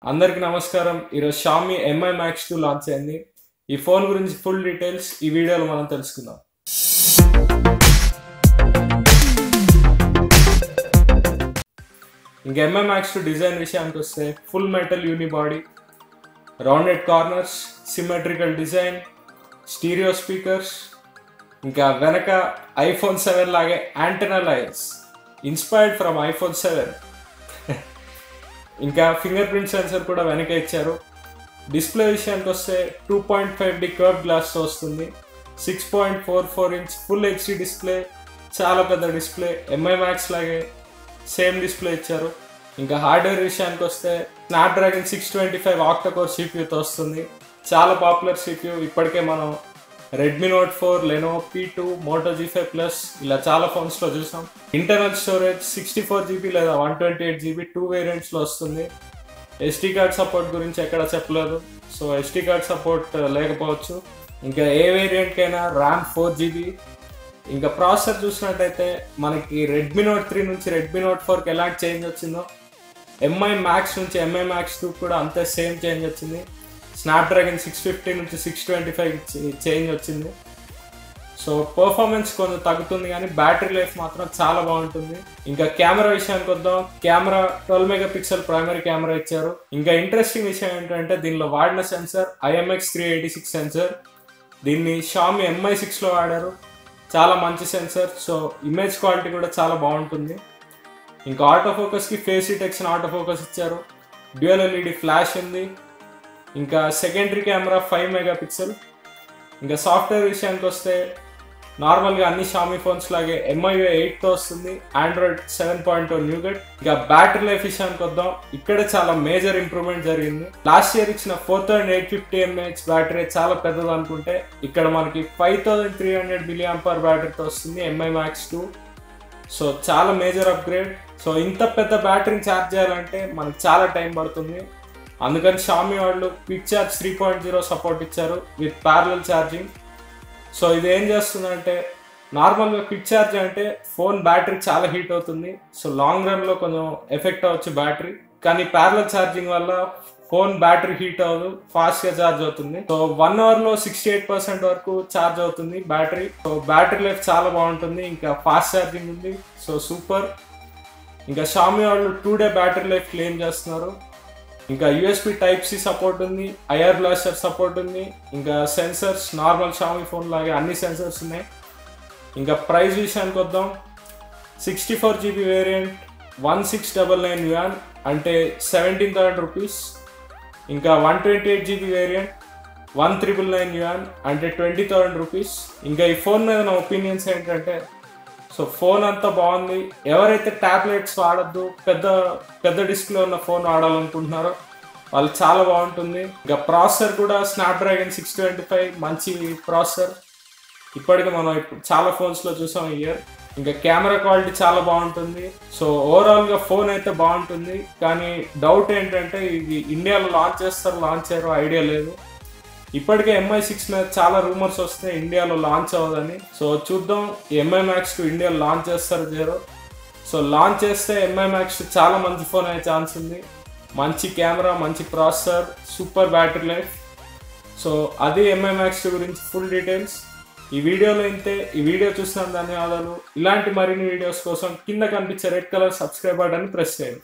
అందరికీ నమస్కారం. ఈరోజు షామీ ఎంఐ మ్యాక్స్ 2 లాంచ్ అయింది. ఈ ఫోన్ గురించి ఫుల్ డీటెయిల్స్ ఈ వీడియోలో మనం తెలుసుకుందాం. ఇంకా ఎంఐ మ్యాక్స్ 2 డిజైన్ విషయానికి వస్తే full metal unibody, rounded corners, symmetrical design, stereo speakers, ఇంకా వెనక ఐఫోన్ 7 లాగే antenna lines inspired from iPhone 7. ఇంకా ఫింగర్ ప్రింట్ సెన్సర్ కూడా వెనక ఇచ్చారు. డిస్ప్లే విషయానికి వస్తే 2.5D కర్వ్ గ్లాస్తో వస్తుంది. 6.44 ఇంచ్ ఫుల్ హెచ్డి డిస్ప్లే, చాలా పెద్ద డిస్ప్లే. ఎంఐ మ్యాక్స్ లాగే సేమ్ డిస్ప్లే ఇచ్చారు. ఇంకా హార్డ్వేర్ విషయానికి వస్తే స్నాప్డ్రాగన్ 625 ఆక్టా-కోర్ సిపియూతో వస్తుంది. చాలా పాపులర్ సిపియూ. ఇప్పటికే మనం Redmi note 4, Lenovo P2, Moto G5+ ఇలా చాలా ఫోన్స్లో చూసాం. ఇంటర్నల్ స్టోరేజ్ 64GB లేదా 128GB 2 వేరియంట్స్లో వస్తుంది. SD కార్డ్ సపోర్ట్ గురించి ఎక్కడ చెప్పలేదు, సో SD కార్డ్ సపోర్ట్ లేకపోవచ్చు. ఇంకా ఏ వేరియంట్కైనా ర్యామ్ 4GB. ఇంకా ప్రాసెసర్ చూసినట్టయితే మనకి రెడ్మీ నోట్ 3 నుంచి రెడ్మీ నోట్ 4కి ఎలాంటి చేంజ్ వచ్చిందో ఎంఐ మ్యాక్స్ నుంచి ఎంఐ మ్యాక్స్ 2 కూడా అంతే సేమ్ చేంజ్ వచ్చింది. స్నాప్డ్రాగన్ 650 నుంచి 625 చేంజ్ వచ్చింది. సో పర్ఫార్మెన్స్ కొంచెం తగ్గుతుంది కానీ బ్యాటరీ లైఫ్ మాత్రం చాలా బాగుంటుంది. ఇంకా కెమెరా విషయానికి వద్దాం. కెమెరా 12 మెగాపిక్సెల్ ప్రైమరీ కెమెరా ఇచ్చారు. ఇంకా ఇంట్రెస్టింగ్ విషయం ఏంటంటే దీనిలో వాడిన సెన్సర్ IMX386 సెన్సర్. దీన్ని షామీ MI6లో వాడారు. చాలా మంచి సెన్సర్. సో ఇమేజ్ క్వాలిటీ కూడా చాలా బాగుంటుంది. ఇంకా ఆటో ఫోకస్కి ఫేస్ డిటెక్షన్ ఆటో ఫోకస్ ఇచ్చారు. డ్యూయల్ LED ఫ్లాష్ ఉంది. ఇంకా సెకండరీ కెమెరా 5 మెగాపిక్సెల్. ఇంకా సాఫ్ట్వేర్ విషయానికి వస్తే నార్మల్గా అన్ని షామీ ఫోన్స్ లాగే MIUI 8తో వస్తుంది. Android 7.0 Nougat. ఇంకా బ్యాటరీ లైఫ్ విషయానికి వద్దాం. ఇక్కడ చాలా మేజర్ ఇంప్రూవ్మెంట్ జరిగింది. లాస్ట్ ఇయర్ ఇచ్చిన 4850 mAh బ్యాటరీ చాలా పెద్దది అనుకుంటే ఇక్కడ మనకి 5300 mAh బ్యాటరీతో వస్తుంది ఎంఐ మ్యాక్స్ 2. సో చాలా మేజర్ అప్గ్రేడ్. సో ఇంత పెద్ద బ్యాటరీని ఛార్జ్ చేయాలంటే మనకి చాలా టైం పడుతుంది. అందుకని షామీ వాళ్ళు క్విక్ ఛార్జ్ 3.0 సపోర్ట్ ఇచ్చారు విత్ ప్యారలల్ ఛార్జింగ్. సో ఇది ఏం చేస్తుందంటే నార్మల్గా క్విక్ ఛార్జ్ అంటే ఫోన్ బ్యాటరీ చాలా హీట్ అవుతుంది. సో లాంగ్ రన్లో కొంచెం ఎఫెక్ట్ అవ్వచ్చు బ్యాటరీ. కానీ ప్యారలల్ ఛార్జింగ్ వల్ల ఫోన్ బ్యాటరీ హీట్ అవ్వదు, ఫాస్ట్గా ఛార్జ్ అవుతుంది. సో 1 అవర్లో 68% వరకు ఛార్జ్ అవుతుంది బ్యాటరీ. సో బ్యాటరీ లైఫ్ చాలా బాగుంటుంది. ఇంకా ఫాస్ట్ ఛార్జింగ్ ఉంది. So super. ఇంకా షామీ వాళ్ళు 2 డే బ్యాటరీ లైఫ్ క్లెయిమ్ చేస్తున్నారు. ఇంకా USB Type-C సపోర్ట్ ఉంది. IR బ్లాస్టర్ సపోర్ట్ ఉంది. ఇంకా సెన్సర్స్ నార్మల్ షామీ ఫోన్ లాగే అన్ని సెన్సర్స్ ఉన్నాయి. ఇంకా ప్రైస్ విషయానికి వద్దాం. 64GB వేరియంట్ 1699 yuan అంటే 17,000 రూపీస్. ఇంకా 128GB వేరియంట్ 1999 yuan అంటే 20,000 రూపీస్. ఇంకా ఈ ఫోన్ మీద నా ఒపీనియన్స్ ఏంటంటే సో ఫోన్ అంతా బాగుంది. ఎవరైతే ట్యాబ్లెట్స్ వాడద్దు, పెద్ద డిస్ప్లే ఉన్న ఫోన్ వాడాలనుకుంటున్నారో వాళ్ళు చాలా బాగుంటుంది. ఇంకా ప్రాసెసర్ కూడా స్నాప్డ్రాగన్ 625 మంచి ప్రాసెసర్. ఇప్పటికే మనం చాలా ఫోన్స్లో చూసాం ఈ ఇయర్. ఇంకా కెమెరా క్వాలిటీ చాలా బాగుంటుంది. సో ఓవరాల్గా ఫోన్ అయితే బాగుంటుంది. కానీ డౌట్ ఏంటంటే ఇది ఇండియాలో లాంచ్ చేయరో ఐడియా లేదు. ఇప్పటికే MI6 మీద చాలా రూమర్స్ వస్తే ఇండియాలో లాంచ్ అవ్వదని. సో చూద్దాం ఎంఐ మ్యాక్స్ 2 ఇండియాలో లాంచ్ చేస్తారో. సో లాంచ్ చేస్తే ఎంఐ మ్యాక్స్ 2 చాలా మంచి ఫోన్ అయ్యే ఛాన్స్ ఉంది. మంచి కెమెరా, మంచి processor, super battery life. So అది ఎంఐ మ్యాక్స్ 2 గురించి ఫుల్ డీటెయిల్స్ ఈ వీడియోలో ఇంతే. ఈ వీడియో చూసిన ధన్యవాదాలు. ఇలాంటి మరిన్ని వీడియోస్ కోసం కింద కనిపించే red colour subscribe button press చేయండి.